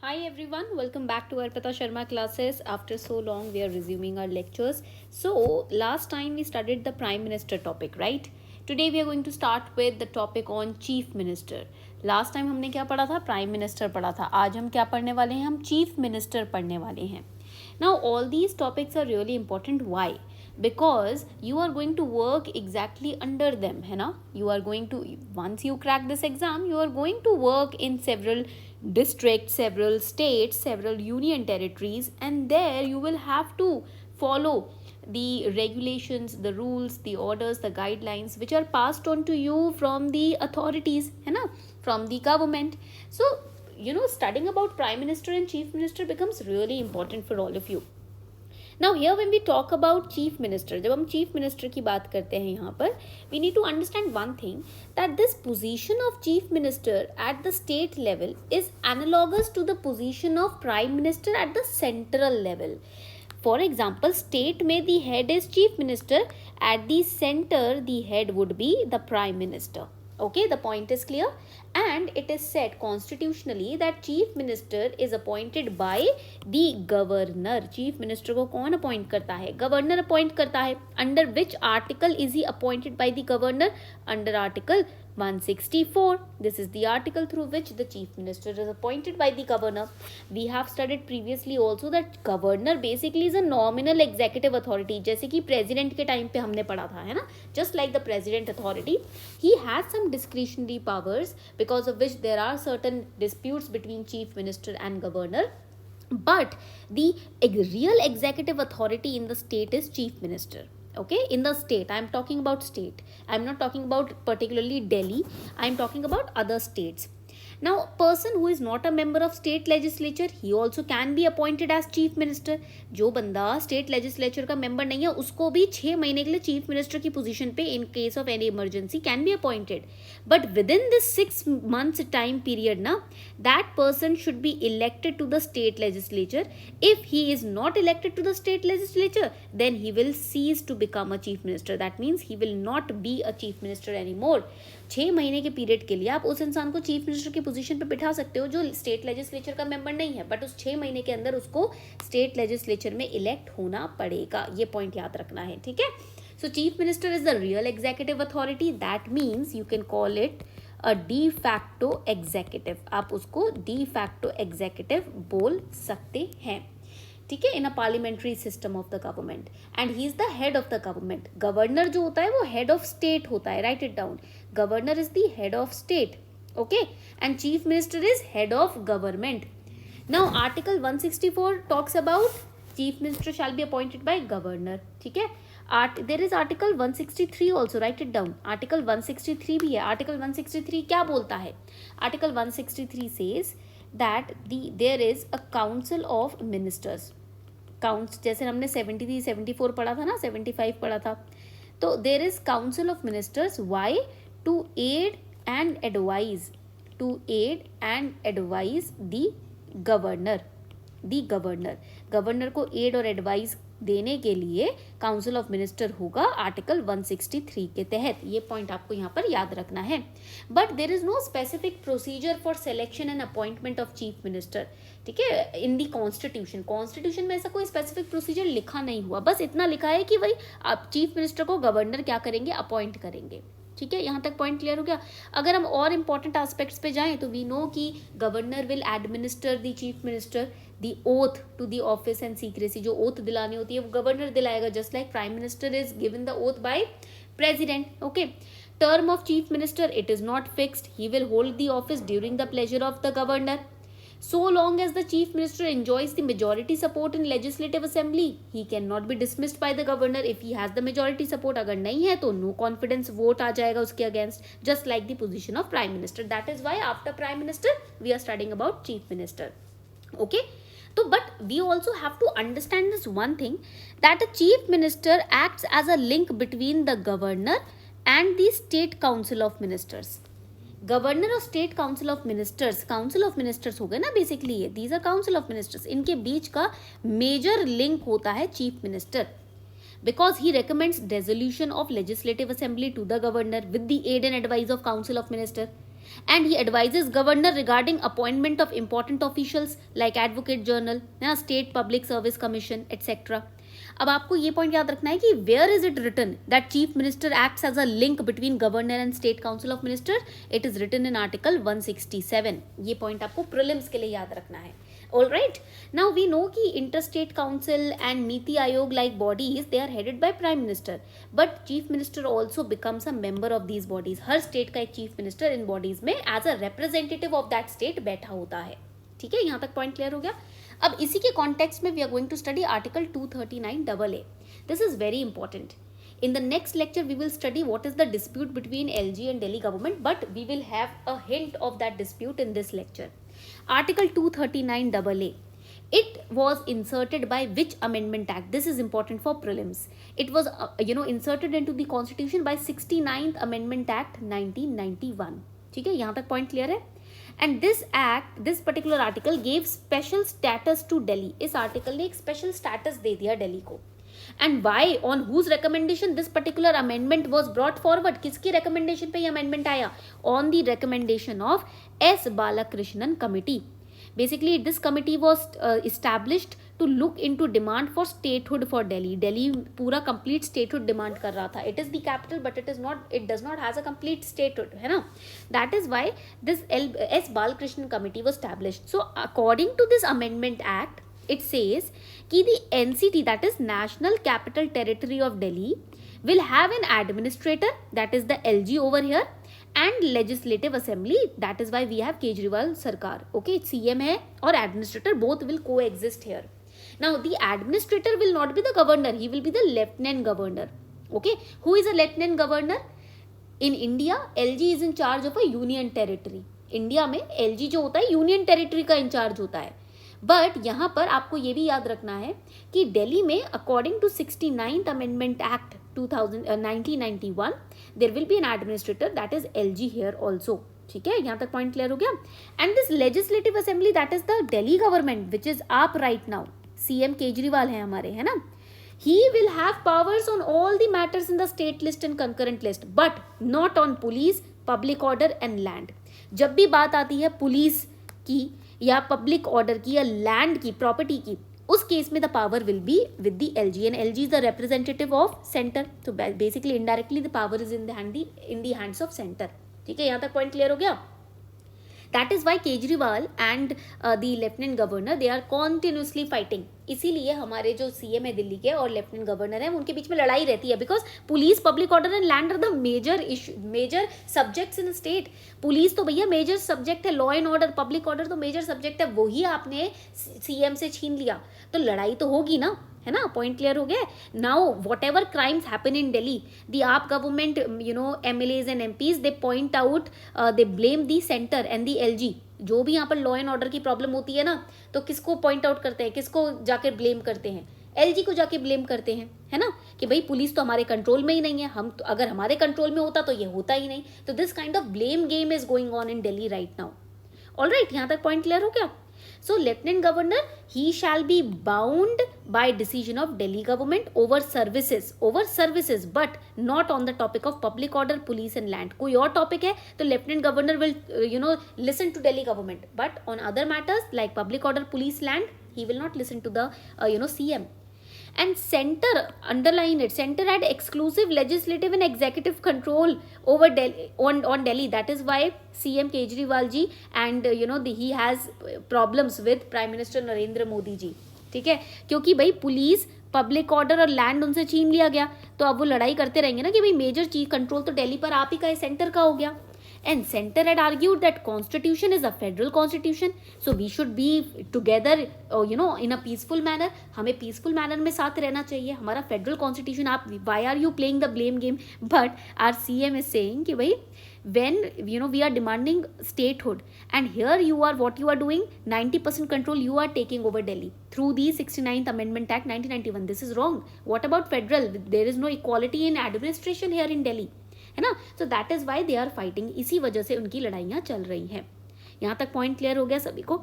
Hi everyone, welcome back to Arpita Sharma classes. After so long, we are resuming our lectures. So, last time we studied the Prime Minister topic, right? Today we are going to start with the topic on Chief Minister. Last time हमने क्या पढ़ा था? Prime Minister पढ़ा था. आज हम क्या पढ़ने वाले हैं? हम Chief Minister पढ़ने वाले हैं. Now, all these topics are really important. Why? Because you are going to work exactly under them, है ना? You are going to, once you crack this exam, you are going to work in several districts, several states, several union territories, and there you will have to follow the regulations, the rules, the orders, the guidelines which are passed on to you from the authorities, है ना? From the government. So, studying about Prime Minister and Chief Minister becomes really important for all of you. Now here when we talk about Chief Minister, जब हम Chief Minister की बात करते हैं यहाँ पर, we need to understand one thing, that this position of Chief Minister at the state level is analogous to the position of Prime Minister at the central level. For example, state में the head is Chief Minister, at the center the head would be the Prime Minister. Okay, the point is clear. And it is said constitutionally that Chief Minister is appointed by the Governor. Chief Minister को कौन appoint करता है? Governor appoint करता है. Under which article is he appointed by the Governor? Under Article 164. This is the article through which the Chief Minister is appointed by the Governor. We have studied previously also that Governor basically is a nominal executive authority. जैसे कि President के time पे हमने पढ़ा था, है ना? Just like the President authority, he has some discretionary powers because of which there are certain disputes between Chief Minister and Governor. But the real executive authority in the state is Chief Minister. Okay, in the state, I am talking about state. I am not talking about particularly Delhi. I am talking about other states. Now, a person who is not a member of state legislature, he also can be appointed as chief minister. जो बंदा state legislature का member नहीं है, उसको भी 6 महीने के लिए chief minister की position पे in case of any emergency can be appointed. But within this 6 months time period, ना, that person should be elected to the state legislature. If he is not elected to the state legislature, then he will cease to become a chief minister. That means he will not be a chief minister anymore. 6 महीने के period के लिए आप उस इंसान को chief minister की position पे बिठा सकते हो जो स्टेट लेजिस्लेचर का मेंबर नहीं है, बट उस 6 महीने के अंदर उसको स्टेट लेजिस्लेचर में इलेक्ट होना पड़ेगा. ये पॉइंट याद रखना है, ठीक है. सो chief minister is the real executive authority. That means you can call it a de facto executive. आप उसको डी फैक्टो एग्जीक्यूटिव बोल सकते हैं, ठीक है, in a parliamentary system of the government. And he is the head of the government. Governor जो होता है वो हेड ऑफ स्टेट होता है. Write it down. Governor is the head of state. Okay, and chief minister is head of government. Now article 164 talks about chief minister shall be appointed by governor, ठीक है. There is article 163 also. Write it down. Article 163 भी है. Article 163 क्या बोलता है? Article 163 says that there is a council of ministers. काउंस जैसे हमने 73 74 पढ़ा था ना, 75 पढ़ा था. तो there is council of ministers. Why? To aid and advise the governor. Governor को एड और एडवाइस देने के लिए काउंसिल ऑफ मिनिस्टर होगा आर्टिकल 163 के तहत. ये पॉइंट आपको यहाँ पर याद रखना है. But there is no specific procedure for selection and appointment of chief minister, ठीक है, इन दी कॉन्स्टिट्यूशन में ऐसा कोई स्पेसिफिक प्रोसीजर लिखा नहीं हुआ. बस इतना लिखा है कि भाई आप चीफ मिनिस्टर को गवर्नर क्या करेंगे? अपॉइंट करेंगे, ठीक है. यहाँ तक पॉइंट क्लियर हो गया. अगर हम और इंपॉर्टेंट एस्पेक्ट्स पे जाएं तो वी नो कि governor will administer the chief minister the oath to the office and secrecy. जो ओथ दिलानी होती है वो गवर्नर दिलाएगा, just like prime minister is given the oath by president. Okay. Term of chief minister, it is not fixed. He will hold the office during the pleasure of the governor. So long as the chief minister enjoys the majority support in legislative assembly, he cannot be dismissed by the governor if he has the majority support. अगर नहीं है तो no confidence vote आ जाएगा उसके against, just like the position of prime minister. That is why after prime minister we are studying about chief minister. Okay. So but we also have to understand this one thing, that a chief minister acts as a link between the governor and the state council of ministers. Governor और state council of ministers हो गए ना basically. ये these are council of ministers. इनके बीच का major link होता है chief minister, because he recommends resolution of legislative assembly to the governor with the aid and advice of council of minister. And he advises governor regarding appointment of important officials like advocate general, state public service commission, etc. अब आपको ये point याद रखना है कि where is it written that chief minister acts as a link between governor and state council of minister. It is written in article 167. ये point आपको prelims के लिए याद रखना है. All right. Now we know कि interstate council and NITI Aayog like bodies they are headed by prime minister, but chief minister also becomes a member of these bodies. Her state का एक chief minister इन bodies में as a representative of that state बैठा होता है. ठीक है, यहाँ तक पॉइंट क्लियर हो गया. अब इसी के कॉन्टेक्स्ट में we are going to study article 239AA. This is very important. In the next lecture, we will study what is the dispute between LG and Delhi government, but we will have a hint of that dispute in this lecture. Article 239AA. It was inserted by which amendment act? This is important for prelims. It was, inserted into the constitution by 69th Amendment Act 1991. ठीक है, यहाँ तक point clear है. And this act, this particular article gave special status to Delhi. इस article ने एक special status दे दिया दिल्ली को. And why, on whose recommendation this particular amendment was brought forward? किसकी recommendation पे ये amendment आया? On the recommendation of S. Balakrishnan committee. Basically, this committee was established to look into demand for statehood for Delhi. Delhi पूरा complete statehood demand कर रहा था. It is the capital, but it does not has a complete statehood, है ना? That is why this S. Balakrishnan committee was established. So, according to this amendment act, it says कि the NCT, that is National Capital Territory of Delhi, will have an administrator, that is the LG over here, and legislative assembly. That is why we have Kejriwal Sarkar. Okay, CM है और administrator, both will coexist here. Now the administrator will not be the governor, he will be the lieutenant governor. Okay, who is a lieutenant governor? In India, LG is in charge of a union territory. India में LG जो होता है union territory का in charge होता है. But यहाँ पर आपको ये भी याद रखना है कि दिल्ली में according to 69th amendment act 1991 there will be an administrator, that is LG here also. ठीक है, यहाँ तक पॉइंट क्लियर हो गया. And this legislative assembly, that is the Delhi government which is AAP right now. CM Kejriwal है हमारे, है ना. He will have powers on all the matters in the state list and concurrent list, but not on police, public order and land. जब भी बात आती है police की या पब्लिक ऑर्डर की या लैंड की, प्रॉपर्टी की, उस केस में the power will be with the LG, and LG is the representative of centre. तो basically indirectly the power is in the hands of centre. ठीक है, यहाँ तक पॉइंट क्लियर हो गया. That is why Kejriwal and the lieutenant governor they are continuously fighting. इसीलिए हमारे जो CM है दिल्ली के और लेफ्टिनेंट गवर्नर है उनके बीच में लड़ाई रहती है, because police, public order and land are the major subjects in state. Police तो भैया मेजर सब्जेक्ट है, law and order, public order तो मेजर सब्जेक्ट है, वही आपने CM से छीन लिया तो लड़ाई तो होगी ना, है ना. पॉइंट क्लियर हो गया. Now whatever crimes happen in Delhi, the AAP government MLAs and MPs they point out, they blame the centre and the LG. जो भी यहाँ पर लॉ एंड ऑर्डर की प्रॉब्लम होती है ना, तो किसको पॉइंट आउट करते हैं, किसको जाके ब्लेम करते हैं? LG को जाके ब्लेम करते हैं, है ना, कि भाई पुलिस तो हमारे कंट्रोल में ही नहीं है, हम तो अगर हमारे कंट्रोल में होता तो ये होता ही नहीं. तो this kind of blame game is going on in Delhi right now. Alright, यहाँ तक पॉइंट क्लियर हो गया. So Lieutenant Governor, he shall be bound by decision of Delhi government over services, but not on the topic of public order, police and land. कोई और topic है तो Lieutenant Governor will listen to Delhi government, but on other matters like public order, police, land, he will not listen to the CM. And center, underline it, center had exclusive legislative and executive control over Delhi, on Delhi. That is why CM Kejriwal ji and he has problems with Prime Minister Narendra Modi ji. ठीक है, क्योंकि भाई police, public order और land उनसे छीन लिया गया, तो अब वो लड़ाई करते रहेंगे ना कि भाई मेजर चीज कंट्रोल तो दिल्ली पर आप ही का है, सेंटर का हो गया. And center had argued that constitution is a federal constitution, so we should be together, in a peaceful manner. हमें peaceful manner में साथ रहना चाहिए. हमारा federal constitution, आप why are you playing the blame game? But our CM is saying कि भाई when we are demanding statehood, and here what you are doing, 90% control you are taking over Delhi through the 69th Amendment Act 1991. This is wrong. What about federal? There is no equality in administration here in Delhi, है ना. So that is why they are fighting. इसी वजह से उनकी लड़ाइयाँ चल रही हैं. यहाँ तक पॉइंट क्लियर हो गया सभी को.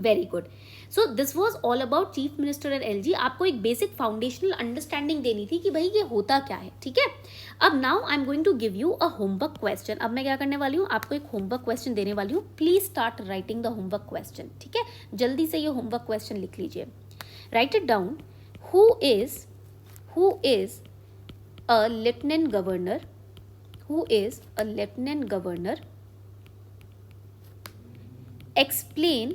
Very good. So this was all about chief minister and LG. आपको एक बेसिक फाउंडेशनल अंडरस्टैंडिंग देनी थी कि भाई ये होता क्या है. ठीक है. अब now I am going to give you a homework question. अब मैं क्या करने वाली हूँ, आपको एक होमवर्क क्वेश्चन देने वाली हूँ. Please start writing the homework question. ठीक है, जल्दी से ये होमवर्क क्वेश्चन लिख लीजिए. Write it down. Who is a lieutenant governor, who is a lieutenant governor, explain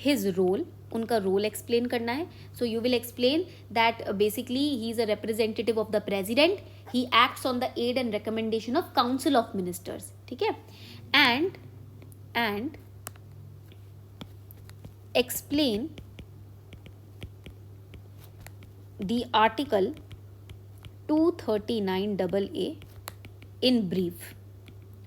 his role. उनका रोल एक्सप्लेन करना है. So you will explain that basically he is a representative of the president. He acts on the aid and recommendation of council of ministers. ठीक है. And explain the article 239AA in brief.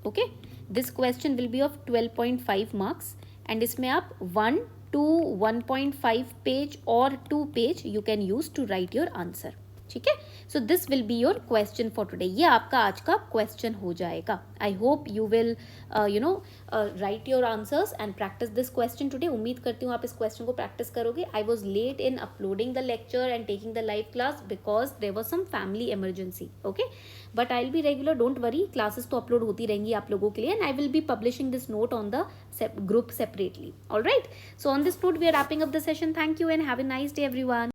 Okay, this question will be of 12.5 marks and इसमें आप 1 to 1.5 page और 2 page you can use to write your answer. ठीक है. So this will be your question for today. ये आपका आज का question हो जाएगा. I hope you will write your answers and practice this question today. उम्मीद करती हूँ आप इस क्वेश्चन को प्रैक्टिस करोगे. I was late in uploading the lecture and taking the live class because there was some family emergency. Okay, but I will be regular. Don't worry, classes तो upload होती रहेंगी आप लोगों के लिए and I will be publishing this note on the group separately. All right, so on this note we are wrapping up the session. Thank you and have a nice day everyone.